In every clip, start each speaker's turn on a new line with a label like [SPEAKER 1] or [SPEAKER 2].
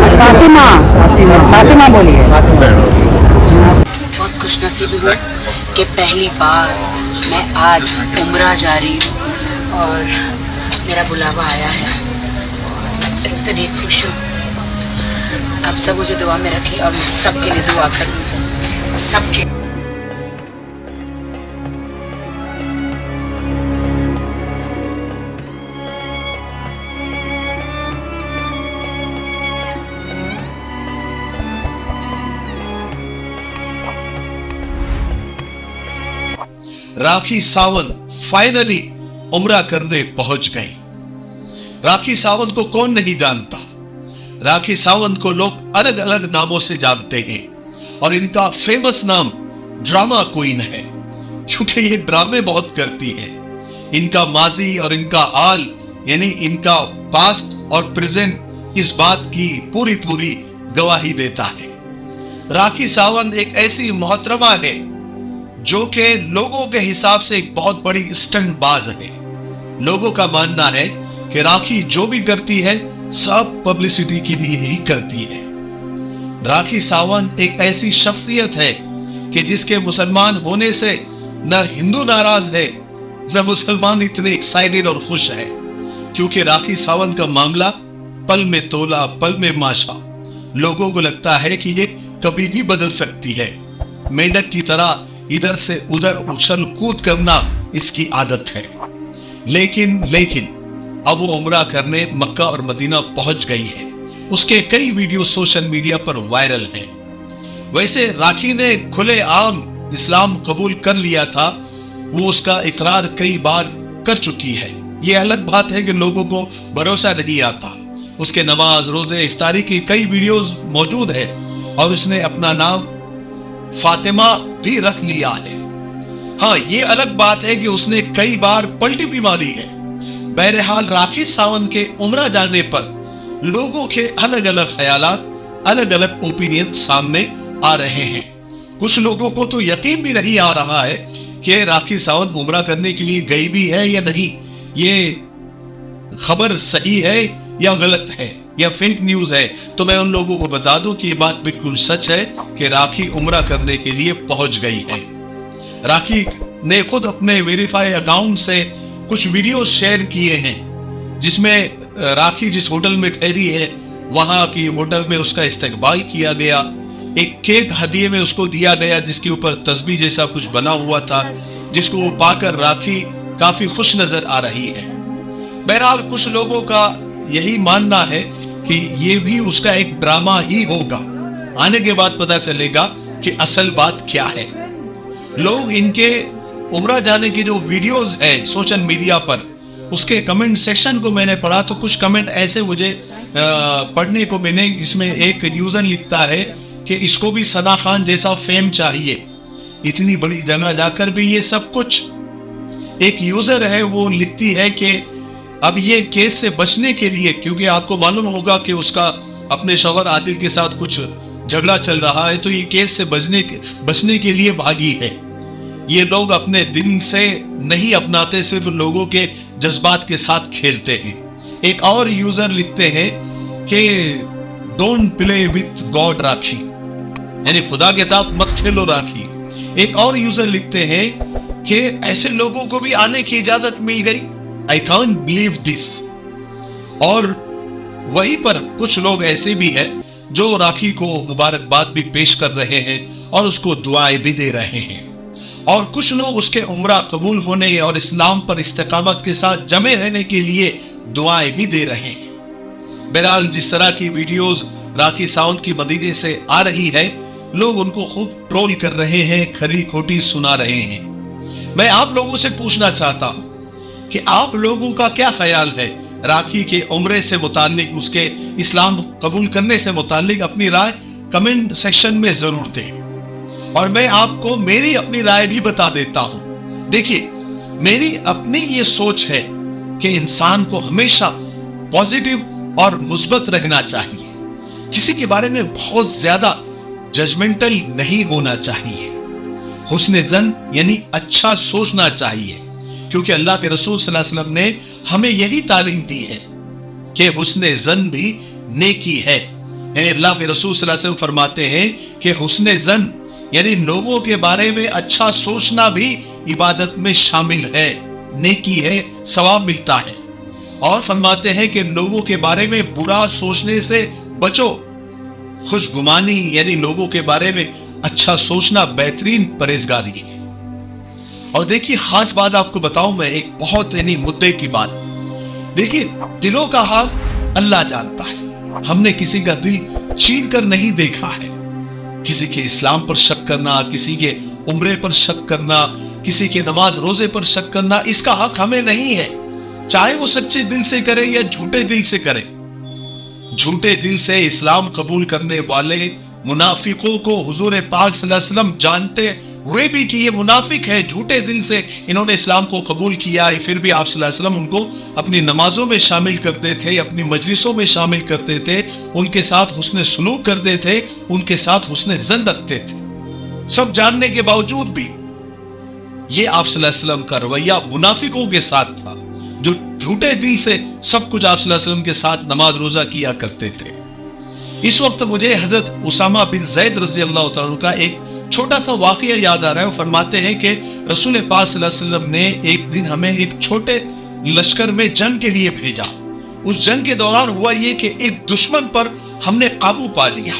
[SPEAKER 1] फातिमा फातिमा बोलिए।
[SPEAKER 2] बहुत खुशनसीब हूँ कि पहली बार मैं आज उम्रा जा रही हूँ और मेरा बुलावा आया है। इतनी खुश हूँ। आप सब मुझे दुआ में रखिए और मैं सबके लिए दुआ करूँगी, सबके।
[SPEAKER 3] राखी सावंत फाइनली उम्रा करने पहुंच गई। राखी सावंत को कौन नहीं जानता। राखी सावंत को लोग अलग अलग नामों से जानते हैं और इनका फेमस नाम ड्रामा क्वीन है, क्योंकि ये ड्रामे बहुत करती है। इनका माजी और इनका आल यानी इनका पास्ट और प्रेजेंट इस बात की पूरी पूरी गवाही देता है। राखी सावंत एक ऐसी मोहतरमा है जो कि लोगों के हिसाब से एक बहुत बड़ी स्टंट बाज है। लोगों का मानना है कि राखी जो भी करती है सब पब्लिसिटी के लिए ही करती है। राखी सावंत एक ऐसी शख्सियत है कि जिसके मुसलमान होने से न हिंदू नाराज है न मुसलमान इतने एक्साइटेड और खुश है, क्योंकि राखी सावंत का मामला पल में तोला पल में माशा। लोगों को लगता है कि ये कभी भी बदल सकती है। मेंढक की तरह इधर से उधर उछल कूद करना इसकी आदत है। लेकिन अब वो उम्रा करने मक्का और मदीना पहुंच गई है। उसके कई वीडियो सोशल मीडिया पर वायरल हैं। वैसे राखी ने खुले आम इस्लाम कबूल कर लिया था, वो उसका इकरार कई बार कर चुकी है। ये अलग बात है कि लोगों को भरोसा नहीं आता। उसके नमाज रोजे इफ्तारी की कई वीडियोस मौजूद है और उसने अपना नाम फातिमा भी रख लिया है। हाँ, ये अलग बात है कि उसने कई बार पलटी भी मारी है। बहरहाल राखी सावंत के उम्रा जाने पर लोगों के अलग अलग ख्यालात, अलग अलग ओपिनियन सामने आ रहे हैं। कुछ लोगों को तो यकीन भी नहीं आ रहा है कि राखी सावंत उम्रा करने के लिए गई भी है या नहीं, ये खबर सही है या गलत है या फेक न्यूज है। तो मैं उन लोगों को बता दूं कि ये बात बिल्कुल सच है कि राखी उम्रा करने के लिए पहुंच गई है। राखी ने खुद अपने वेरीफाई अकाउंट से कुछ वीडियो शेयर किए हैं, जिसमें राखी जिस होटल में ठहरी है वहां की होटल में उसका इस्तकबाल किया गया। एक केक हदिये में उसको दिया गया जिसके ऊपर तस्बीह जैसा कुछ बना हुआ था, जिसको वो पाकर राखी काफी खुश नजर आ रही है। बहरहाल कुछ लोगों का यही मानना है कि ये भी उसका एक ड्रामा ही होगा। आने के बाद पता चलेगा कि असल बात क्या है। लोग इनके उम्रा जाने की जो वीडियोस है सोशल मीडिया पर, उसके कमेंट सेक्शन को मैंने पढ़ा तो कुछ कमेंट ऐसे मुझे पढ़ने को मिले जिसमें एक यूजर लिखता है कि इसको भी सना खान जैसा फेम चाहिए, इतनी बड़ी जगह जाकर भी ये सब कुछ। एक यूजर है वो लिखती है कि अब ये केस से बचने के लिए, क्योंकि आपको मालूम होगा कि उसका अपने शौहर आदिल के साथ कुछ झगड़ा चल रहा है, तो ये केस से बचने के लिए भागी है। ये लोग अपने दिन से नहीं अपनाते, सिर्फ लोगों के जज्बात के साथ खेलते हैं। एक और यूजर लिखते हैं कि डोंट प्ले विथ गॉड राखी, यानी खुदा के साथ मत खेलो राखी। एक और यूजर लिखते हैं कि ऐसे लोगों को भी आने की इजाजत मिल गई, आई कांट बिलीव दिस। और वहीं पर कुछ लोग ऐसे भी हैं जो राखी को मुबारकबाद भी पेश कर रहे हैं और उसको दुआएं भी दे रहे हैं, और कुछ लोग उसके उम्रा कबूल होने और इस्लाम पर इस्तिकामत के साथ जमे रहने के लिए दुआएं भी दे रहे हैं। बहरहाल जिस तरह की वीडियोस राखी सावंत की मदीने से आ रही है, लोग उनको खूब ट्रोल कर रहे हैं, खरी खोटी सुना रहे हैं। मैं आप लोगों से पूछना चाहता हूं कि आप लोगों का क्या ख्याल है राखी के उम्रे से मुताल्लिक, उसके इस्लाम कबूल करने से मुताल्लिक। अपनी राय कमेंट सेक्शन में जरूर दें और मैं आपको मेरी अपनी राय भी बता देता हूं। देखिए, मेरी अपनी ये सोच है कि इंसान को हमेशा पॉजिटिव और मुस्बत रहना चाहिए, किसी के बारे में बहुत ज्यादा जजमेंटल नहीं होना चाहिए। हुस्न ज़न यानी अच्छा सोचना चाहिए, क्योंकि अल्लाह के रसूल सल्लल्लाहु अलैहि वसल्लम ने हमें यही तालीम दी है कि हुस्न ज़न भी नेकी है। यानी अल्लाह के रसूल सल्लल्लाहु अलैहि वसल्लम फरमाते हैं कि हुस्न ज़न यानी लोगों के बारे में अच्छा सोचना भी इबादत में शामिल है, नेकी है, सवाब मिलता है। और फरमाते हैं कि लोगों के बारे में बुरा सोचने से बचो। खुशगुमानी यानी लोगों के बारे में अच्छा सोचना बेहतरीन परहेजगारी है। और देखिए खास बात आपको बताऊं मैं, एक बहुत यानी मुद्दे की बात। देखिए दिलों का हाल अल्लाह जानता है। हमने किसी का दिल चीर कर नहीं देखा है। किसी के इस्लाम पर शक करना, किसी के उम्रे पर शक करना, किसी के नमाज रोजे पर शक करना, इसका हक हमें नहीं है, चाहे वो सच्चे दिल से करे या झूठे दिल से करे। झूठे दिल से इस्लाम कबूल करने वाले मुनाफिकों को हुजूर पाक सल्लल्लाहु अलैहि वसल्लम जानते हुए भी कि ये मुनाफिक है, झूठे दिल से इन्होंने इस्लाम को कबूल किया है, फिर भी आप सल्लल्लाहु अलैहि वसल्लम उनको अपनी नमाजों में शामिल करते थे, अपनी मजलिसों में शामिल करते थे, उनके साथ हुस्न सलूक करते थे, उनके साथ हुस्न ज़न रखते थे। सब जानने के बावजूद भी ये आप सल्लल्लाहु अलैहि वसल्लम का रवैया मुनाफिकों के साथ था, जो झूठे दिल से सब कुछ आप सल्लल्लाहु अलैहि वसल्लम के साथ नमाज रोजा किया करते थे। इस वक्त मुझे हजरत उसामा बिन ज़ैद रज़ी अल्लाह तआला अन्हु का एक छोटा सा वाक़या याद आ रहा है। वो फरमाते हैं कि रसूल पाक सल्लल्लाहु अलैहि वसल्लम ने एक दिन हमें एक छोटे लश्कर में जंग के लिए भेजा। उस जंग के दौरान हुआ ये कि एक दुश्मन पर हमने काबू पा लिया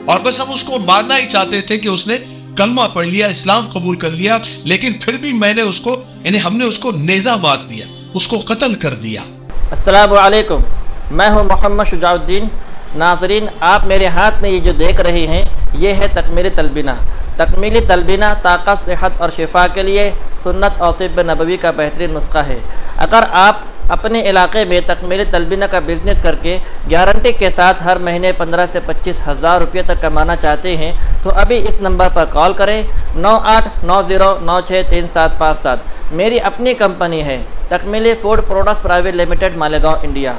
[SPEAKER 3] और बस हम उसको मारना ही चाहते थे कि उसने कलमा पढ़ लिया, इस्लाम कबूल कर लिया, लेकिन फिर भी मैंने उसको यानी हमने उसको नेज़ा मार दिया, उसको कत्ल कर दिया।
[SPEAKER 4] अस्सलामु अलैकुम, मैं हूं मोहम्मद शुजाउद्दीन। नाज़रीन, आप मेरे हाथ में ये जो देख रहे हैं ये है तकमीली तलबीना। तकमीली तलबीना ताकत, सेहत और शिफा के लिए सुन्नत और तिब्ब नबवी का बेहतरीन नुस्खा है। अगर आप अपने इलाके में तकमीली तलबीना का बिज़नेस करके गारंटी के साथ हर महीने 15 से 25 हज़ार रुपये तक कमाना चाहते हैं तो अभी इस नंबर पर कॉल करें 9890963757। मेरी अपनी कंपनी है Takmili food products private limited, Malegaon, India.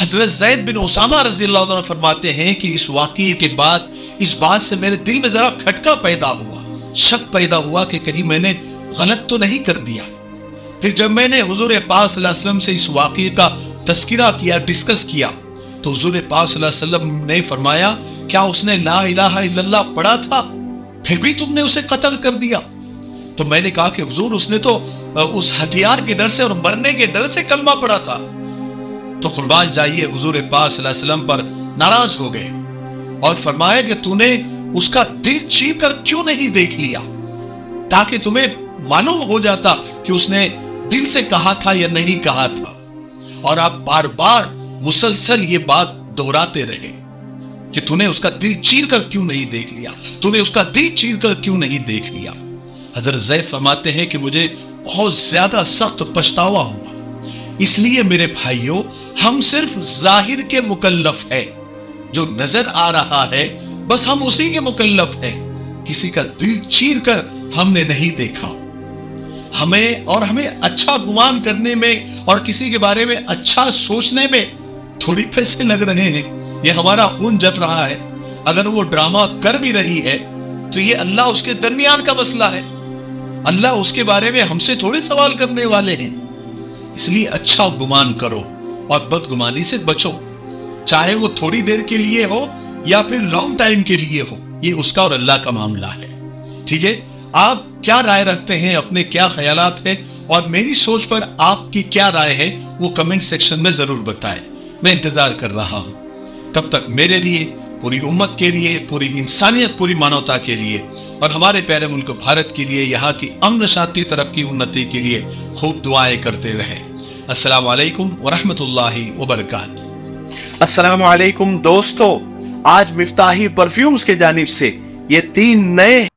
[SPEAKER 3] हजरत ज़ैद बिन उसामा रज़ी अल्लाह अन्हु फरमाते हैं कि इस वाक़ये के बाद इस बात से मेरे दिल में जरा खटका पैदा हुआ, शक पैदा हुआ कि कहीं मैंने गलत तो नहीं कर दिया। फिर जब मैंने हुजूर पाक सल्लल्लाहु अलैहि वसल्लम से इस वाक़ये का तज़किरा किया, डिस्कस किया, तो हुजूर पाक सल्लल्लाहु अलैहि वसल्लम ने फरमाया, क्या उसने ला इलाहा इल्लल्लाह पढ़ा था फिर भी तुमने उसे कत्ल कर दिया? तो मैंने कहा कि हुजूर उसने तो उस हथियार के डर से और मरने के डर से कलमा पढ़ा था। तो कुर्बान जाइए, हुजूर पाक सल्लल्लाहु अलैहि वसल्लम पर नाराज हो गए और फरमाया कि तूने उसका दिल चीर कर क्यों नहीं देख लिया, ताकि तुम्हें मालूम हो जाता कि उसने दिल से कहा था या नहीं कहा था। और आप बार बार मुसलसल ये बात दोहराते रहे कि तूने उसका दिल चीर कर क्यों नहीं देख लिया, तूने उसका दिल चीर कर क्यों नहीं देख लिया। हजरत ज़ैद फरमाते हैं कि मुझे बहुत ज्यादा सख्त पछतावा हुआ। इसलिए मेरे भाइयों, हम सिर्फ जाहिर के मुकल्लफ है, जो नजर आ रहा है बस हम उसी के मुकल्लफ है। किसी का दिल चीर कर हमने नहीं देखा। हमें अच्छा गुमान करने में और किसी के बारे में अच्छा सोचने में थोड़ी पैसे लग रहे हैं, ये हमारा खून जल रहा है। अगर वो ड्रामा कर भी रही है तो ये अल्लाह उसके दरमियान का मसला है, अल्लाह उसके बारे में हमसे थोड़े सवाल करने वाले हैं। इसलिए अच्छा गुमान करो और बदगुमानी से बचो, चाहे वो थोड़ी देर के लिए हो या फिर लॉन्ग टाइम के लिए हो, ये उसका और अल्लाह का मामला है। ठीक है, आप क्या राय रखते हैं, अपने क्या ख्यालात है और मेरी सोच पर आपकी क्या राय है, वो कमेंट सेक्शन में जरूर बताएं। मैं इंतजार कर रहा हूं। तब तक मेरे लिए, पूरी उम्मत के लिए, पूरी इंसानियत, पूरी मानवता के लिए और हमारे प्यारे मुल्क भारत के लिए, यहाँ की अमन शांति, तरक्की, उन्नति के लिए खूब दुआएं करते रहे। अस्सलाम वालेकुम वरहमतुल्लाहि वबरकातुहू। अस्सलाम वालेकुम दोस्तों, आज मिफ्ताही परफ्यूम्स के जानिब से ये 3 नए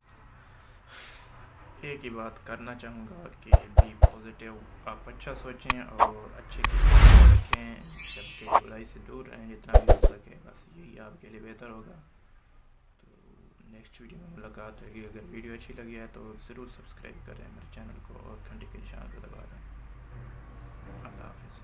[SPEAKER 5] एक ही बात करना चाहूँगा कि बी पॉजिटिव, आप अच्छा सोचें और अच्छे की सोच रखें, जबकि बुराई से दूर रहें जितना भी हो सके, बस यही आपके लिए बेहतर होगा। तो नेक्स्ट वीडियो में मुलाकात होगी। अगर वीडियो अच्छी लगी है तो ज़रूर सब्सक्राइब करें मेरे चैनल को और घंटी के निशान को दबा दें। अल्लाह हाफ़िज़।